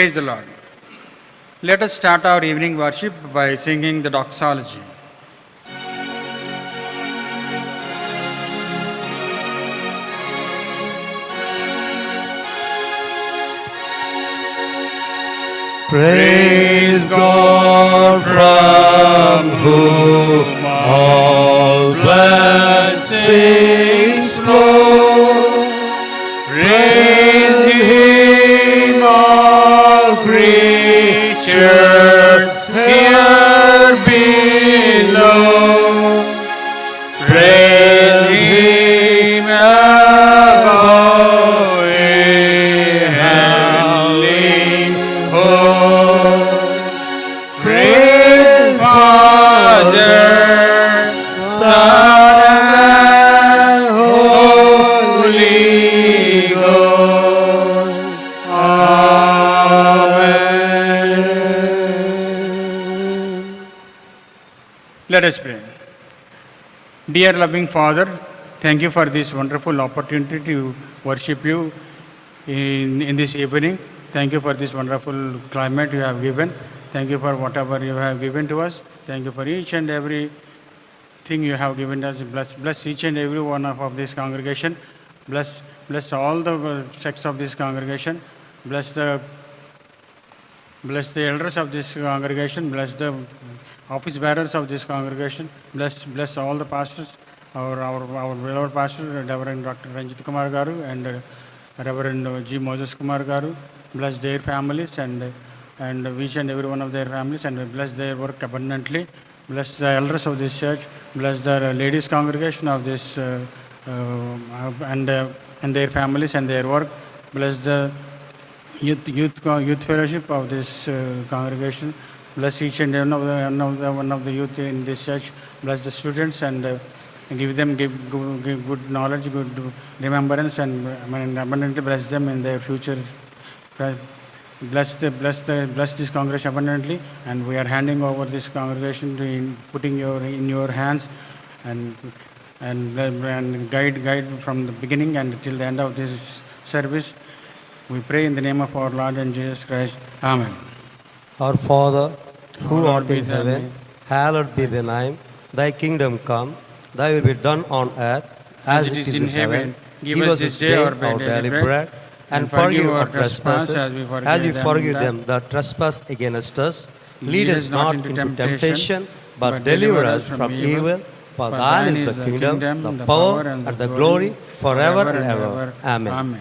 Praise the Lord. Let us start our evening worship by singing the doxology. Praise God from whom all blessings flow. Praise Him, all creatures here below. Praise Him above in heavenly hosts. Praise Father, Son, and Holy Ghost. Amen. Let us pray. Dear loving Father, thank you for this wonderful opportunity to worship you in this evening. Thank you for this wonderful climate you have given. Thank you for whatever you have given to us. Thank you for each and every thing you have given us. Bless each and every one of this congregation. Bless all the sects of this congregation. Bless the elders of this congregation. Bless the office bearers of this congregation. Bless all the pastors, our beloved pastor, Reverend Dr. Ranjit Kumar Garu and Reverend G. Moses Kumar Garu. Bless their families and each and every one of their families, and bless their work abundantly. Bless the elders of this church. Bless the ladies' congregation of this and their families and their work. Bless the youth fellowship of this congregation. Bless each and every one of the youth in this church. Bless the students and give good knowledge, good remembrance, and abundantly bless them in their future. Bless this congregation abundantly, and we are handing over this congregation to putting in your hands, and guide from the beginning and till the end of this service. We pray in the name of our Lord and Jesus Christ. Amen. Our Father, who art in heaven, hallowed be thy name. Thy kingdom come, thy will be done on earth as it is in heaven. Give us this day our daily bread, and forgive our trespasses as we forgive them that trespass against us. Lead us not into temptation, but deliver us from evil. For thine is the kingdom, the power, and the glory, forever and ever. Amen.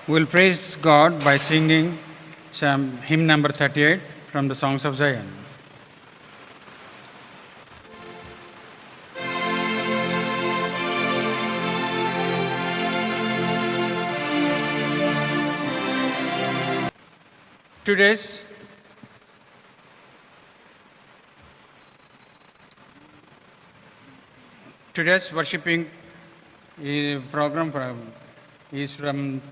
We will praise God by singing hymn number 38 from the Songs of Zion. Today's worshiping program is from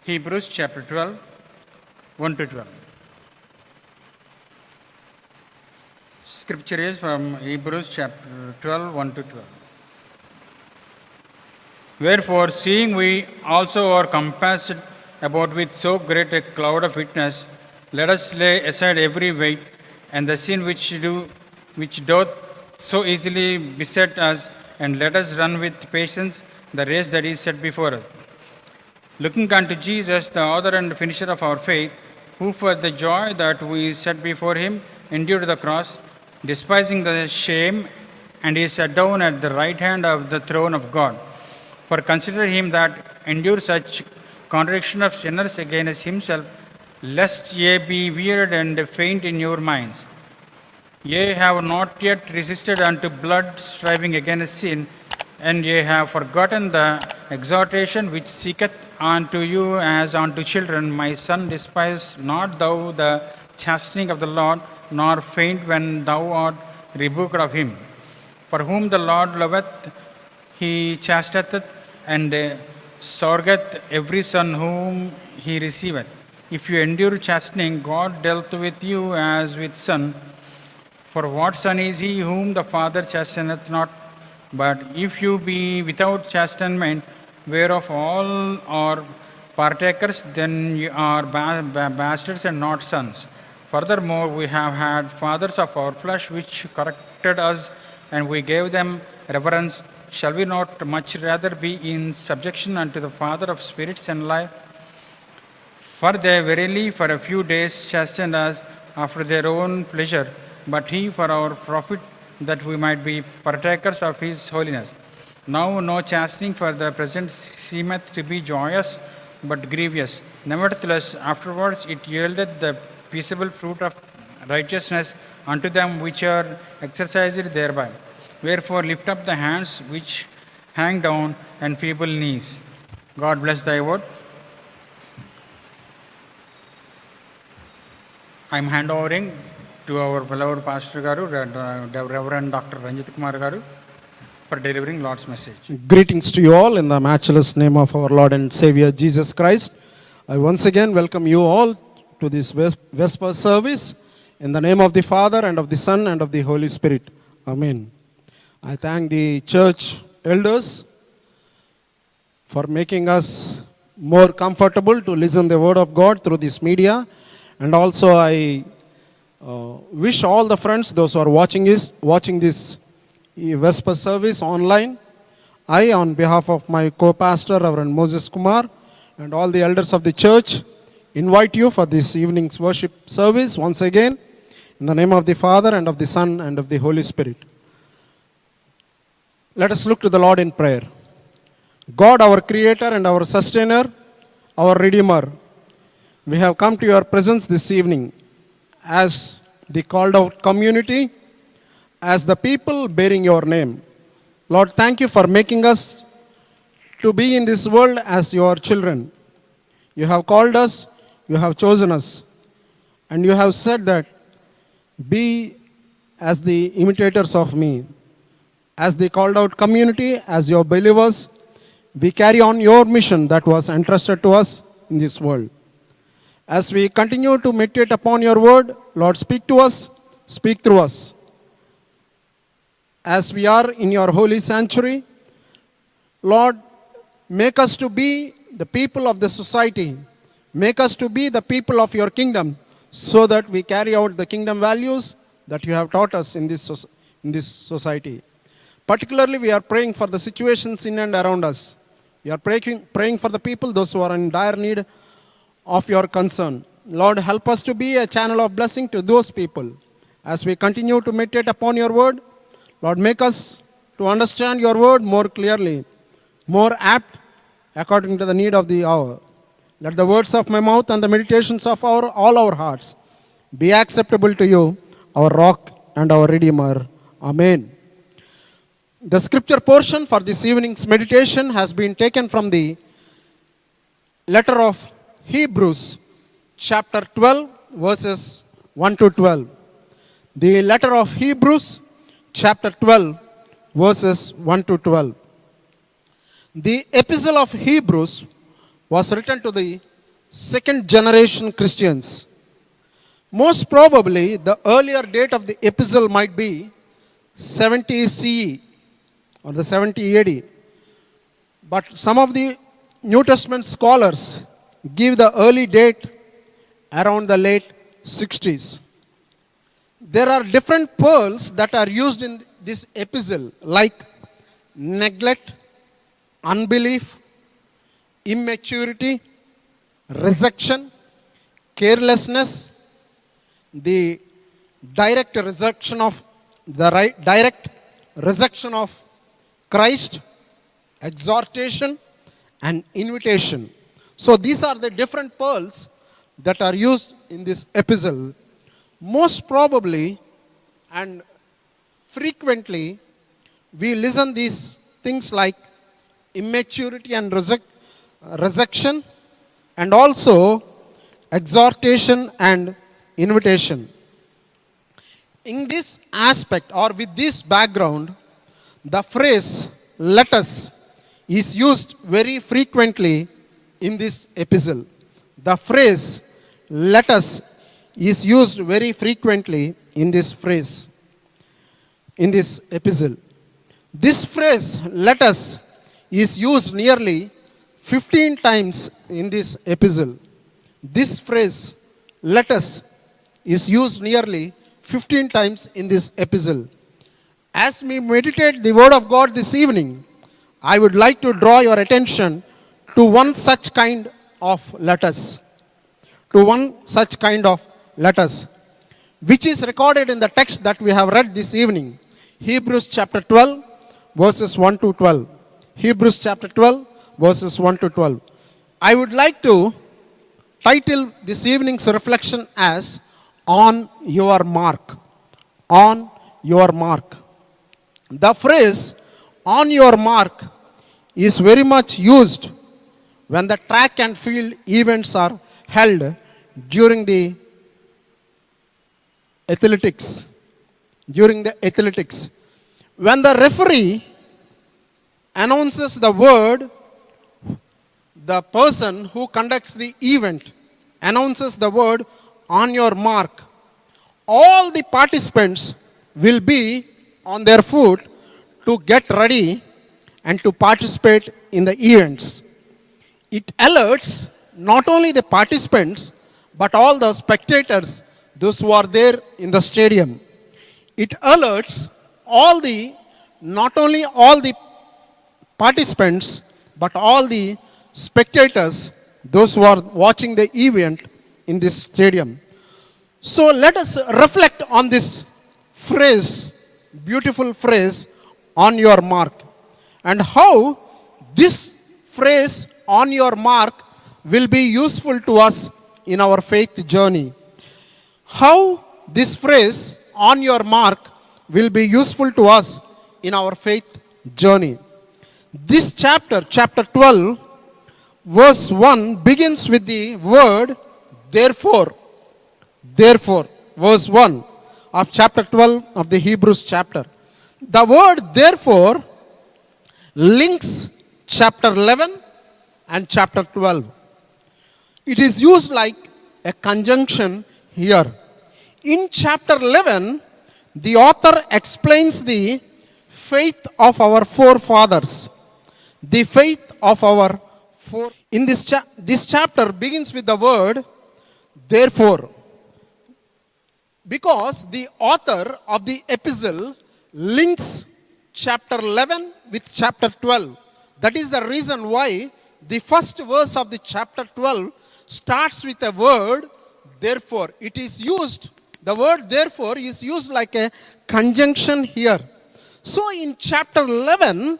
Hebrews chapter 12, 1 to 12. Scripture is from Hebrews chapter 12, 1 to 12. Wherefore, seeing we also are compassed about with so great a cloud of witness, let us lay aside every weight and the sin which doth so easily beset us, and let us run with patience the race that is set before us. Looking unto Jesus, the author and finisher of our faith, who for the joy that we set before him endured the cross, despising the shame, and is sat down at the right hand of the throne of God. For consider him that endured such contradiction of sinners against himself, lest ye be wearied and faint in your minds. Ye have not yet resisted unto blood, striving against sin, and ye have forgotten the exhortation which seeketh unto you as unto children. My son, despise not thou the chastening of the Lord, nor faint when thou art rebuked of him. For whom the Lord loveth, he chasteneth, and scourgeth every son whom he receiveth. If you endure chastening, God dealt with you as with son. For what son is he whom the Father chasteneth not? But if you be without chastenment, whereof all are partakers, then ye are bastards and not sons. Furthermore, we have had fathers of our flesh which corrected us, and we gave them reverence. Shall we not much rather be in subjection unto the Father of spirits and life? For they verily for a few days chastened us after their own pleasure, but he for our profit, that we might be partakers of his holiness. Now no chastening for the present seemeth to be joyous, but grievous. Nevertheless, afterwards it yielded the peaceable fruit of righteousness unto them which are exercised thereby. Wherefore lift up the hands which hang down and feeble knees. God bless thy word. I am handovering to our beloved Pastor Garu, Reverend Dr. Ranjit Kumar Garu, for delivering Lord's message. Greetings to you all in the matchless name of our Lord and Savior Jesus Christ. I once again welcome you all to this Vesper service in the name of the Father and of the Son and of the Holy Spirit. Amen. I thank the church elders for making us more comfortable to listen the word of God through this media. And also I wish all the friends, those who are watching this Vesper service online, I, on behalf of my co-pastor, Reverend Moses Kumar, and all the elders of the church, invite you for this evening's worship service once again, in the name of the Father, and of the Son, and of the Holy Spirit. Let us look to the Lord in prayer. God, our Creator and our Sustainer, our Redeemer, we have come to your presence this evening as the called out community, as the people bearing your name. Lord, thank you for making us to be in this world as your children. You have called us, you have chosen us, and you have said that be as the imitators of me. As the called out community, as your believers, we carry on your mission that was entrusted to us in this world. As we continue to meditate upon your word, Lord, speak to us, speak through us. As we are in your holy sanctuary, Lord, make us to be the people of the society. Make us to be the people of your kingdom, so that we carry out the kingdom values that you have taught us in this society. Particularly, we are praying for the situations in and around us. We are praying for the people, those who are in dire need of your concern. Lord, help us to be a channel of blessing to those people. As we continue to meditate upon your word, Lord, make us to understand your word more clearly, more apt according to the need of the hour. Let the words of my mouth and the meditations of all our hearts be acceptable to you, our rock and our Redeemer. Amen. The scripture portion for this evening's meditation has been taken from the letter of Hebrews, chapter 12, verses 1 to 12. The letter of Hebrews, chapter 12, verses 1 to 12. The epistle of Hebrews was written to the second generation Christians. Most probably, the earlier date of the epistle might be 70 CE or the 70 AD. But some of the New Testament scholars give the early date around the late 60s. There are different pearls that are used in this epistle, like neglect, unbelief, immaturity, rejection, carelessness, the direct rejection of Christ, exhortation, and invitation. So these are the different pearls that are used in this epistle. Most probably and frequently, we listen these things like immaturity and rejection, and also exhortation and invitation. In this aspect, or with this background, the phrase "let us" is used very frequently in this epistle. The phrase "let us" is used very frequently in this epistle. This phrase "let us" is used nearly 15 times in this epistle. This phrase, let us, is used nearly 15 times in this epistle. As we meditate the word of God this evening, I would like to draw your attention to one such kind of letters. To one such kind of letters, which is recorded in the text that we have read this evening. Hebrews chapter 12, verses 1 to 12. Hebrews chapter 12, verses 1 to 12. I would like to title this evening's reflection as On Your Mark. On Your Mark. The phrase on your mark is very much used when the track and field events are held during the athletics. During the athletics. When the referee announces the word, the person who conducts the event announces the word on your mark. All the participants will be on their foot to get ready and to participate in the events. It alerts not only the participants but all the spectators, those who are there in the stadium. It alerts not only all the participants but all the spectators, those who are watching the event in this stadium. So let us reflect on this phrase, beautiful phrase, on your mark, and how this phrase, on your mark, will be useful to us in our faith journey. How this phrase, on your mark, will be useful to us in our faith journey. This chapter, chapter 12, verse 1, begins with the word therefore. Therefore, verse 1 of chapter 12 of the Hebrews chapter. The word therefore links chapter 11 and chapter 12. It is used like a conjunction here. In chapter 11, the author explains the faith of our forefathers. The faith of our in this chapter begins with the word therefore. Because the author of the epistle links chapter 11 with chapter 12. That is the reason why the first verse of the chapter 12 starts with a word therefore. It is used, the word therefore is used like a conjunction here. So in chapter 11,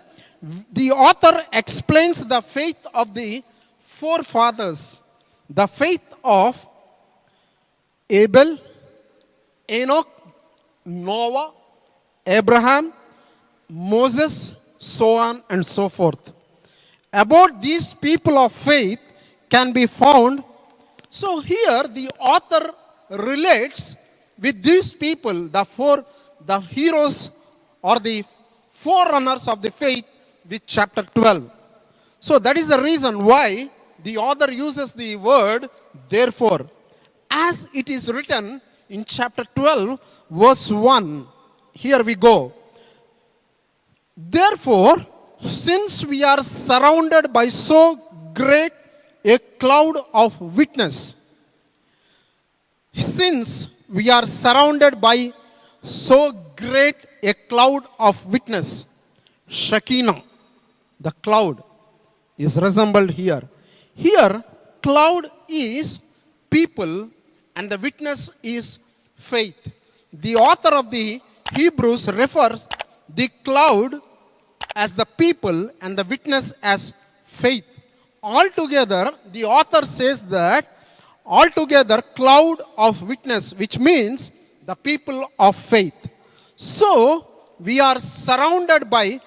the author explains the faith of the forefathers. The faith of Abel, Enoch, Noah, Abraham, Moses, so on and so forth. About these people of faith can be found. So here the author relates with these people, the heroes or the forerunners of the faith, with chapter 12. So that is the reason why the author uses the word therefore. As it is written in chapter 12, verse 1. Here we go. Therefore, since we are surrounded by so great a cloud of witness, since we are surrounded by so great a cloud of witness, Shekinah, the cloud, is resembled here. Here, cloud is people and the witness is faith. The author of the Hebrews refers the cloud as the people and the witness as faith. Altogether, the author says that altogether cloud of witness, which means the people of faith. So, we are surrounded by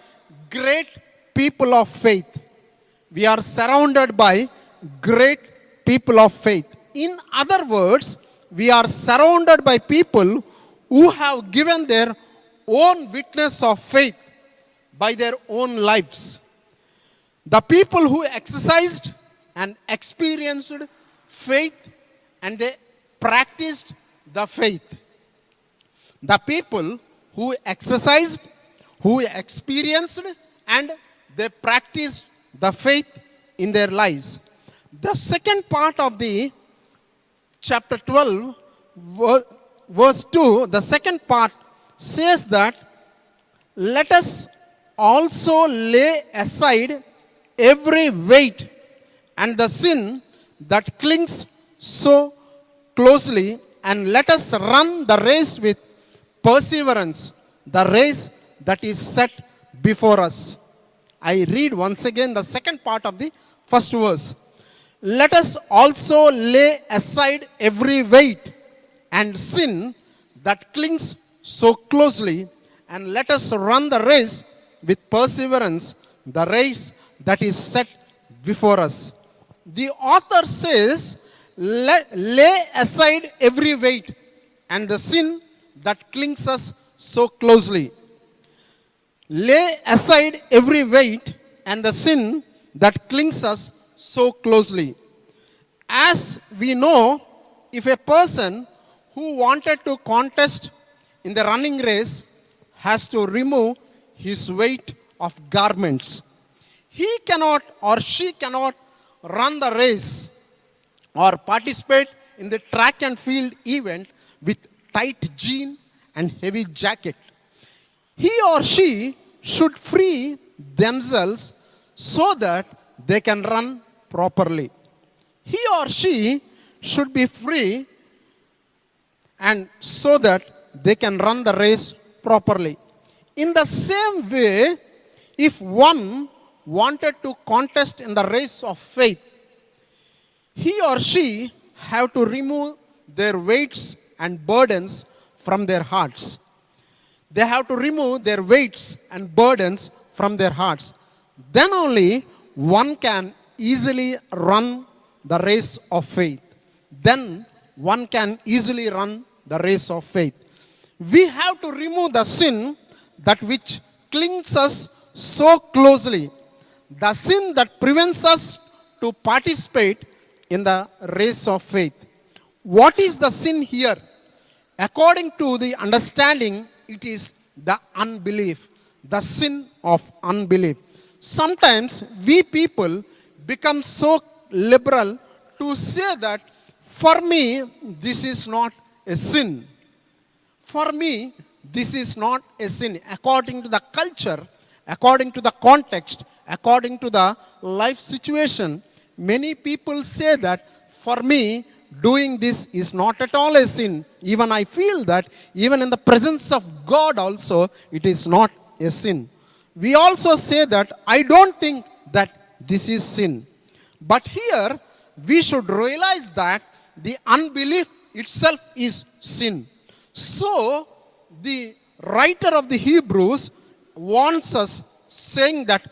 great people of faith. We are surrounded by great people of faith. In other words, we are surrounded by people who have given their own witness of faith by their own lives. The people who exercised and experienced faith and they practiced the faith. The people who exercised, who experienced and they practiced the faith in their lives. The second part of the chapter 12, verse 2, the second part says that let us also lay aside every weight and the sin that clings so closely, and let us run the race with perseverance, the race that is set before us. I read once again the second part of the first verse. Let us also lay aside every weight and sin that clings so closely, and let us run the race with perseverance, the race that is set before us. The author says, lay aside every weight and the sin that clings us so closely. Lay aside every weight and the sin that clings us so closely. As we know, if a person who wanted to contest in the running race has to remove his weight of garments, he cannot or she cannot run the race or participate in the track and field event with tight jean and heavy jacket. He or she should free themselves so that they can run properly. He or she should be free and so that they can run the race properly. In the same way, if one wanted to contest in the race of faith, he or she have to remove their weights and burdens from their hearts. They have to remove their weights and burdens from their hearts. Then only one can easily run the race of faith. Then one can easily run the race of faith. We have to remove the sin that which clings us so closely, the sin that prevents us to participate in the race of faith. What is the sin here? According to the understanding, it is the unbelief, the sin of unbelief. Sometimes we people become so liberal to say that for me, this is not a sin. For me, this is not a sin. According to the culture, according to the context, according to the life situation, many people say that for me, doing this is not at all a sin. Even I feel that even in the presence of God also, it is not a sin. We also say that I don't think that this is sin. But here, we should realize that the unbelief itself is sin. So, the writer of the Hebrews wants us saying that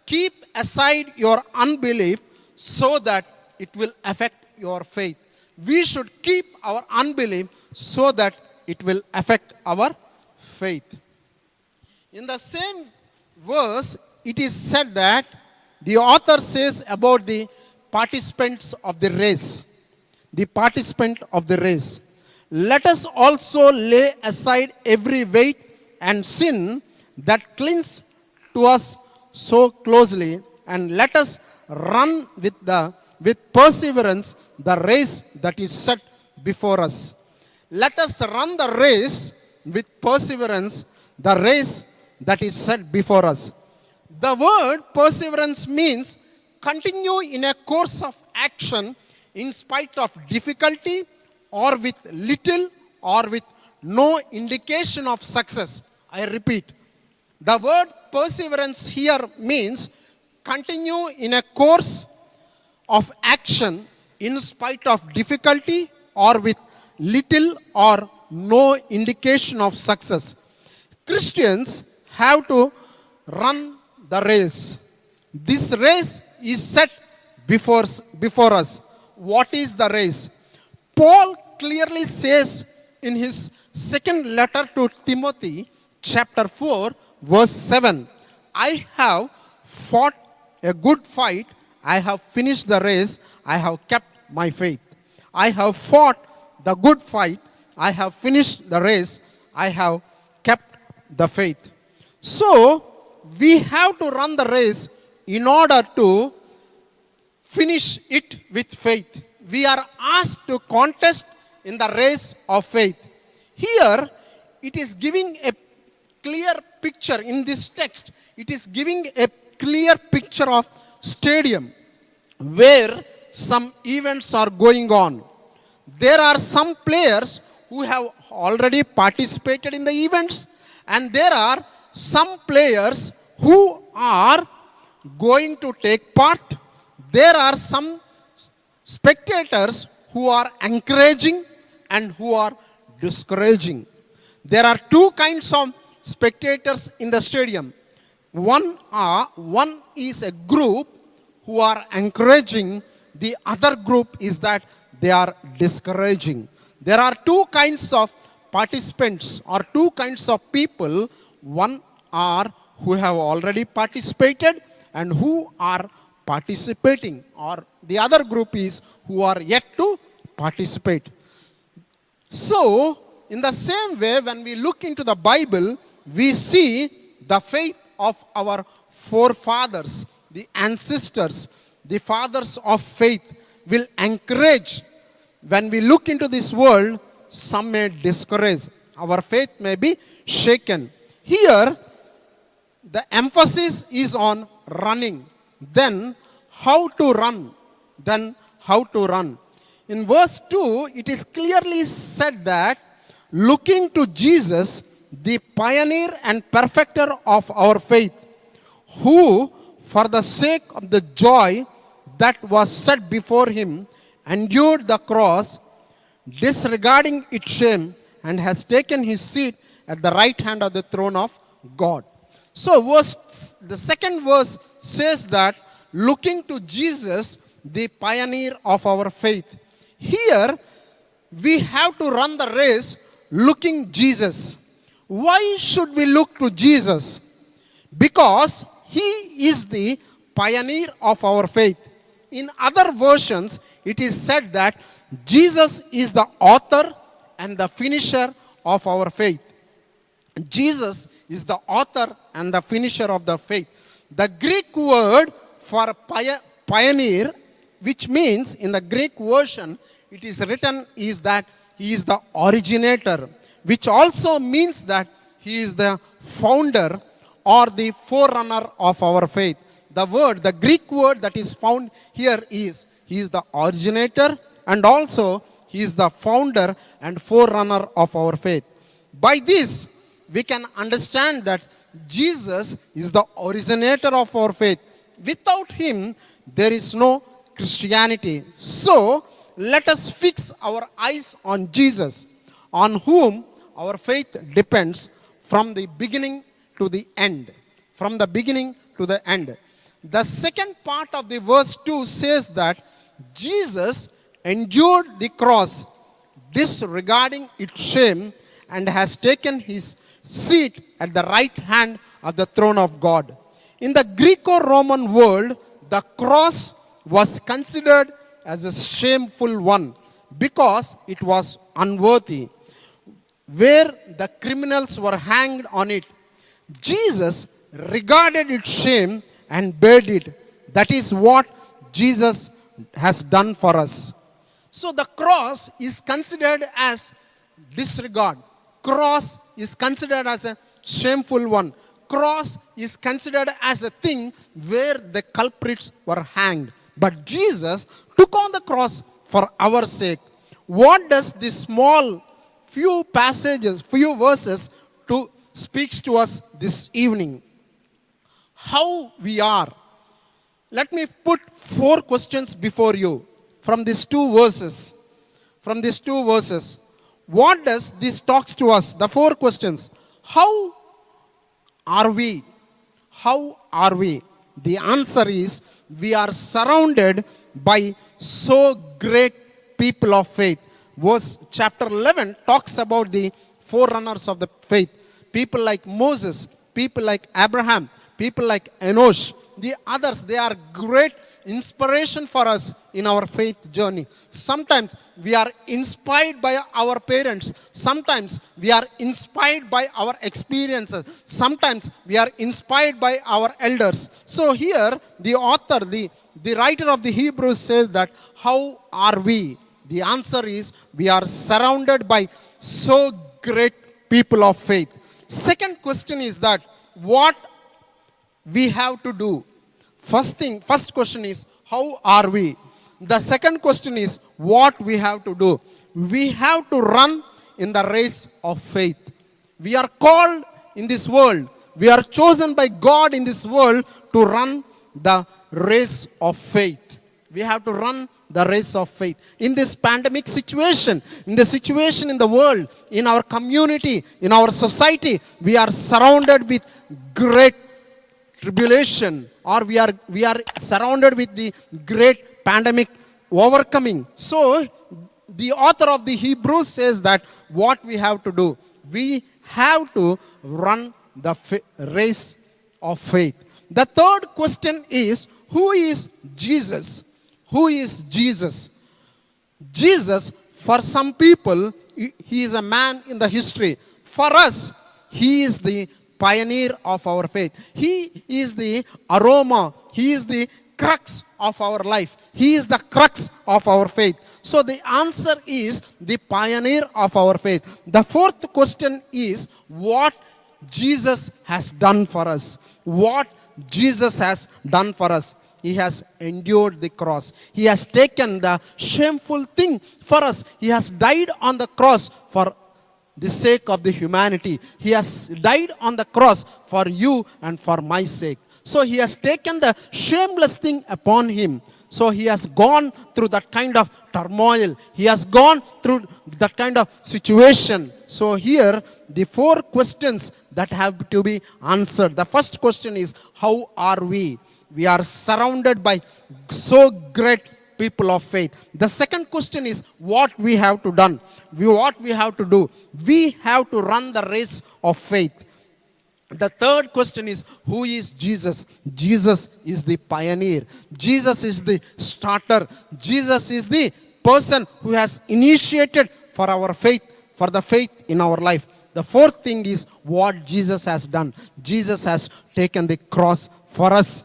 keep aside your unbelief so that it will affect your faith. We should keep our unbelief so that it will affect our faith. In the same verse, it is said that the author says about the participants of the race. The participant of the race. Let us also lay aside every weight and sin that clings to us so closely, and let us run with perseverance the race that is set before us. Let us run the race with perseverance, the race that is set before us. The word perseverance means continue in a course of action in spite of difficulty or with little or with no indication of success. I repeat, the word perseverance here means continue in a course of action in spite of difficulty or with little or no indication of success. Christians have to run the race. This race is set before us. What is the race? Paul clearly says in his second letter to Timothy, chapter 4, verse 7, I have fought a good fight, I have finished the race, I have kept my faith. I have fought the good fight, I have finished the race, I have kept the faith. So, we have to run the race in order to finish it with faith. We are asked to contest in the race of faith. Here, it is giving a clear picture in this text. It is giving a clear picture of stadium where some events are going on. There are some players who have already participated in the events, and there are some players who are going to take part. There are some spectators who are encouraging and who are discouraging. There are two kinds of spectators in the stadium. One is a group who are encouraging. The other group is that they are discouraging. There are two kinds of participants or two kinds of people. One are who have already participated and who are participating, or the other group is who are yet to participate. So, in the same way, when we look into the Bible, we see the faith of our forefathers, the ancestors, the fathers of faith will encourage. When we look into this world, some may discourage. Our faith may be shaken. Here, the emphasis is on running. Then, how to run? Then, how to run? In verse 2, it is clearly said that looking to Jesus, the pioneer and perfecter of our faith, who, for the sake of the joy that was set before him, endured the cross, disregarding its shame, and has taken his seat at the right hand of the throne of God. So the second verse says that looking to Jesus, the pioneer of our faith. Here, we have to run the race looking Jesus. Why should we look to Jesus? Because he is the pioneer of our faith. In other versions, it is said that Jesus is the author and the finisher of our faith. Jesus is the author and the finisher of the faith. The Greek word for pioneer, which means in the Greek version, it is written is that he is the originator, which also means that he is the founder or the forerunner of our faith. The Greek word that is found here is he is the originator and also he is the founder and forerunner of our faith. By this, we can understand that Jesus is the originator of our faith. Without him, there is no Christianity. So, let us fix our eyes on Jesus, on whom our faith depends from the beginning to the end. From the beginning to the end. The second part of the verse 2 says that Jesus endured the cross, disregarding its shame, and has taken his seat at the right hand of the throne of God. In the Greco-Roman world, the cross was considered as a shameful one because it was unworthy, where the criminals were hanged on it. Jesus regarded its shame and bared it. That is what Jesus has done for us. So the cross is considered as disregard. Cross is considered as a shameful one. Cross is considered as a thing where the culprits were hanged. But Jesus took on the cross for our sake. What does this small few verses speaks to us this evening? How we are. Let me put 4 questions before you from these 2 verses. From these 2 verses. What does this talks to us? The 4 questions. How are we? How are we? The answer is we are surrounded by so great people of faith. Verse chapter 11 talks about the forerunners of the faith. People like Moses, people like Abraham, people like Enosh, the others, they are great inspiration for us in our faith journey. Sometimes we are inspired by our parents. Sometimes we are inspired by our experiences. Sometimes we are inspired by our elders. So here the author, the writer of the Hebrews says that how are we? The answer is we are surrounded by so great people of faith. Second question is that what we have to do. First question is how are we? The second question is what we have to do. We have to run in the race of faith. We are called in this world. We are chosen by God in this world to run the race of faith. We have to run the race of faith. In this pandemic situation, in the situation in the world, in our community, in our society, we are surrounded with great tribulation, or we are surrounded with the great pandemic overcoming. So the author of the Hebrews says that what we have to do, we have to run the race of faith. The third question is, who is Jesus? Who is Jesus? Jesus, for some people, he is a man in the history. For us, he is the pioneer of our faith. He is the aroma. He is the crux of our life. He is the crux of our faith. So the answer is the pioneer of our faith. The fourth question is what Jesus has done for us. What Jesus has done for us. He has endured the cross. He has taken the shameful thing for us. He has died on the cross for the sake of the humanity. He has died on the cross for you and for my sake. So he has taken the shameless thing upon him. So he has gone through that kind of turmoil. He has gone through that kind of situation. So here, the four questions that have to be answered. The first question is, how are we? We are surrounded by so great people of faith. The second question is what we have to done. What we have to do. We have to run the race of faith. The third question is who is Jesus? Jesus is the pioneer. Jesus is the starter. Jesus is the person who has initiated for our faith, for the faith in our life. The fourth thing is what Jesus has done. Jesus has taken the cross for us.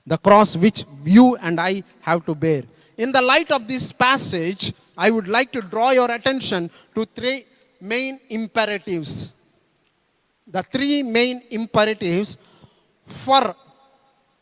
The cross which you and I have to bear. In the light of this passage, I would like to draw your attention to three main imperatives. The three main imperatives for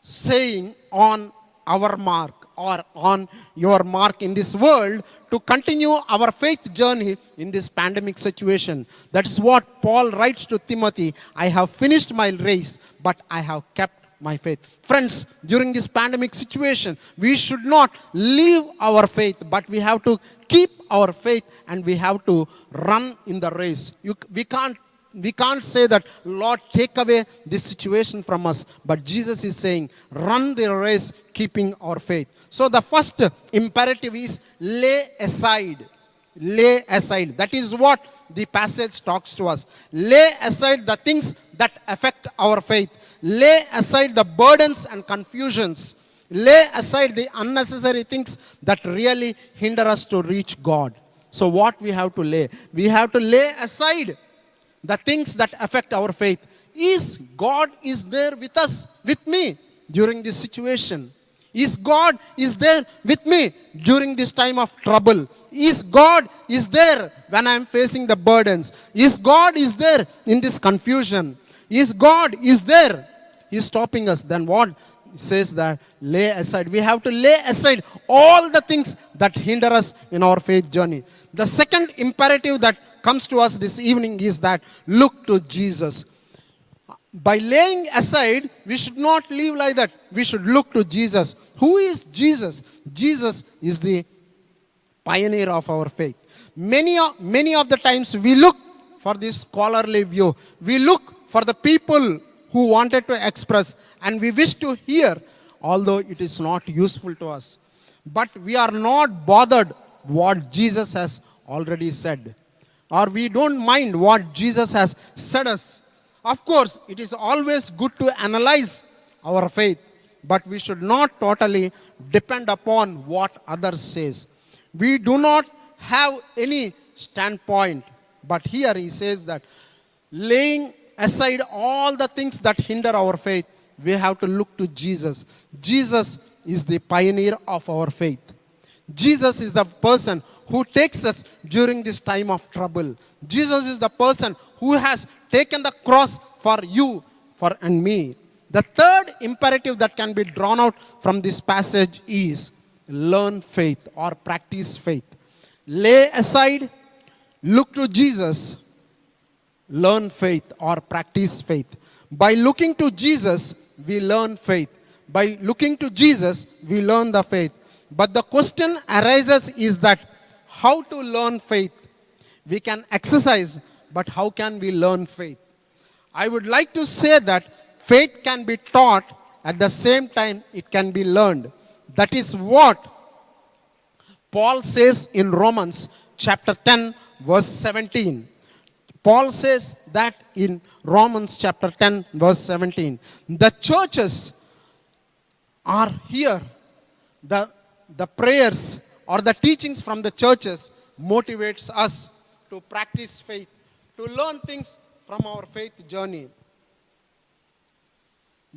saying on our mark or on your mark in this world to continue our faith journey in this pandemic situation. That is what Paul writes to Timothy. I have finished my race, but I have kept my faith. Friends, during this pandemic situation, we should not leave our faith, but we have to keep our faith and we have to run in the race. We can't say that, Lord, take away this situation from us. But Jesus is saying, run the race, keeping our faith. So the first imperative is lay aside. Lay aside. That is what the passage talks to us. Lay aside the things that affect our faith. Lay aside the burdens and confusions. Lay aside the unnecessary things that really hinder us to reach God. So what we have to lay? We have to lay aside the things that affect our faith. Is God is there with us, with me during this situation? Is God is there with me during this time of trouble? Is God is there when I am facing the burdens? Is God is there in this confusion? Is God is there? He is stopping us. Then what says that lay aside? We have to lay aside all the things that hinder us in our faith journey. The second imperative that comes to us this evening is that look to Jesus. By laying aside, we should not live like that. We should look to Jesus. Who is Jesus? Jesus is the pioneer of our faith. Many of the times we look for this scholarly view. We look for the people who wanted to express and we wish to hear, although it is not useful to us. But we are not bothered what Jesus has already said. Or we don't mind what Jesus has said us. Of course, it is always good to analyze our faith, but we should not totally depend upon what others says. We do not have any standpoint, but here he says that laying aside all the things that hinder our faith, we have to look to Jesus. Jesus is the pioneer of our faith. Jesus is the person who takes us during this time of trouble. Jesus is the person who has taken the cross for you, for and me. The third imperative that can be drawn out from this passage is learn faith or practice faith. Lay aside, look to Jesus, learn faith or practice faith. By looking to Jesus, we learn faith. By looking to Jesus, we learn the faith. But the question arises is that how to learn faith? We can exercise, but how can we learn faith? I would like to say that faith can be taught, at the same time it can be learned. That is what Paul says in Romans chapter 10 verse 17. Paul says that in Romans chapter 10 verse 17. The churches are here. The prayers or the teachings from the churches motivates us to practice faith, to learn things from our faith journey.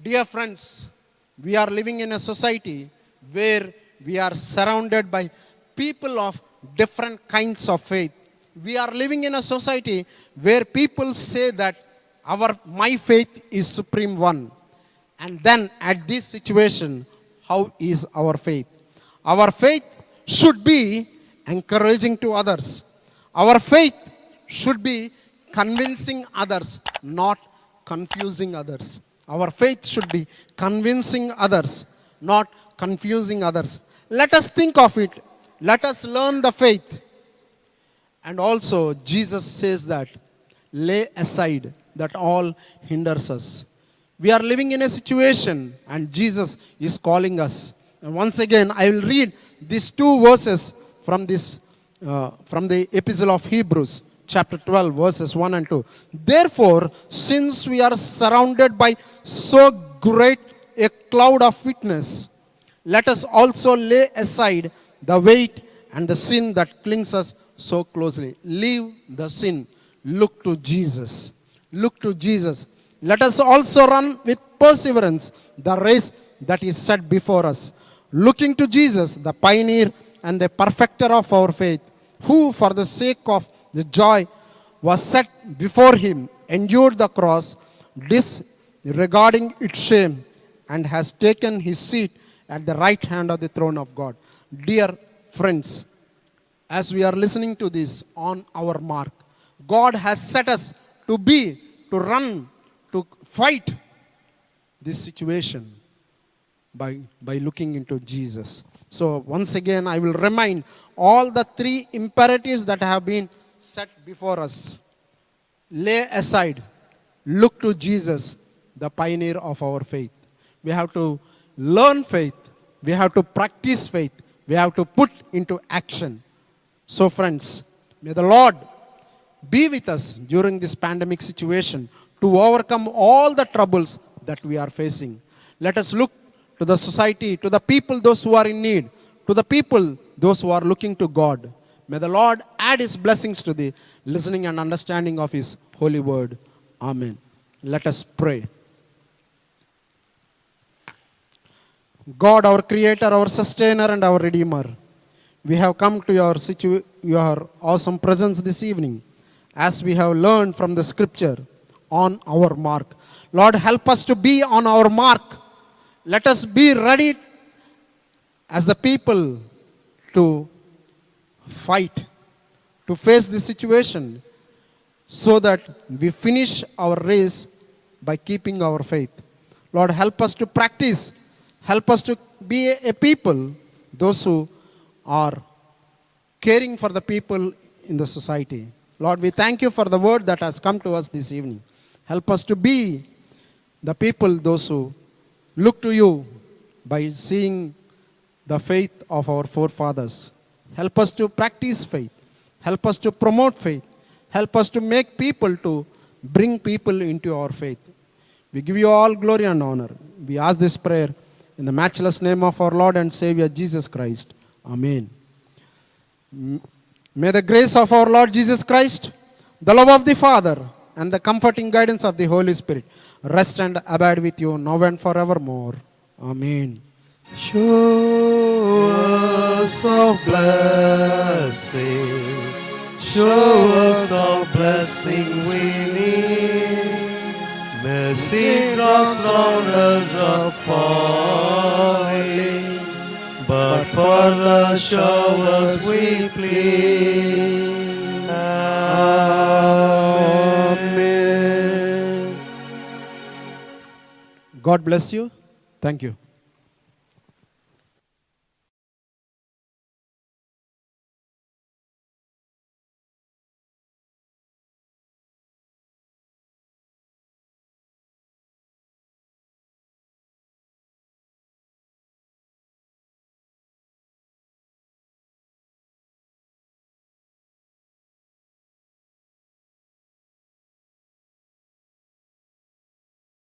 Dear friends, we are living in a society where we are surrounded by people of different kinds of faith. We are living in a society where people say that my faith is supreme one. And then at this situation, how is our faith? Our faith should be encouraging to others. Our faith should be convincing others, not confusing others. Our faith should be convincing others, not confusing others. Let us think of it. Let us learn the faith. And also, Jesus says that lay aside that all hinders us. We are living in a situation and Jesus is calling us. And once again, I will read these two verses from the epistle of Hebrews, chapter 12, verses 1 and 2. Therefore, since we are surrounded by so great a cloud of witness, let us also lay aside the weight and the sin that clings us so closely. Leave the sin. Look to Jesus. Look to Jesus. Let us also run with perseverance the race that is set before us. Looking to Jesus, the pioneer and the perfecter of our faith, who for the sake of the joy was set before him, endured the cross, disregarding its shame, and has taken his seat at the right hand of the throne of God. Dear friends, as we are listening to this on our mark, God has set us to run, to fight this situation by looking into Jesus. So once again, I will remind all the three imperatives that have been set before us. Lay aside, look to Jesus, the pioneer of our faith. We have to learn faith. We have to practice faith. We have to put into action. So friends, may the Lord be with us during this pandemic situation to overcome all the troubles that we are facing. Let us look to the society, to the people, those who are in need, to the people, those who are looking to God. May the Lord add his blessings to the listening and understanding of his holy word. Amen. Let us pray. God, our creator, our sustainer, and our redeemer, we have come to your awesome presence this evening as we have learned from the scripture on our mark. Lord, help us to be on our mark. Let us be ready as the people to fight, to face this situation, so that we finish our race by keeping our faith. Lord, help us to practice. Help us to be a people, those who are caring for the people in the society. Lord, we thank you for the word that has come to us this evening. Help us to be the people, those who look to you by seeing the faith of our forefathers. Help us to practice faith. Help us to promote faith. Help us to make people, to bring people into our faith. We give you all glory and honor. We ask this prayer in the matchless name of our Lord and Savior Jesus Christ. Amen. May the grace of our Lord Jesus Christ, the love of the Father, and the comforting guidance of the Holy Spirit rest and abide with you now and forevermore. Amen. Show us of blessing, show us of blessing we need. Mercy drops round us are falling, but for the showers we plead. Amen. God bless you. Thank you.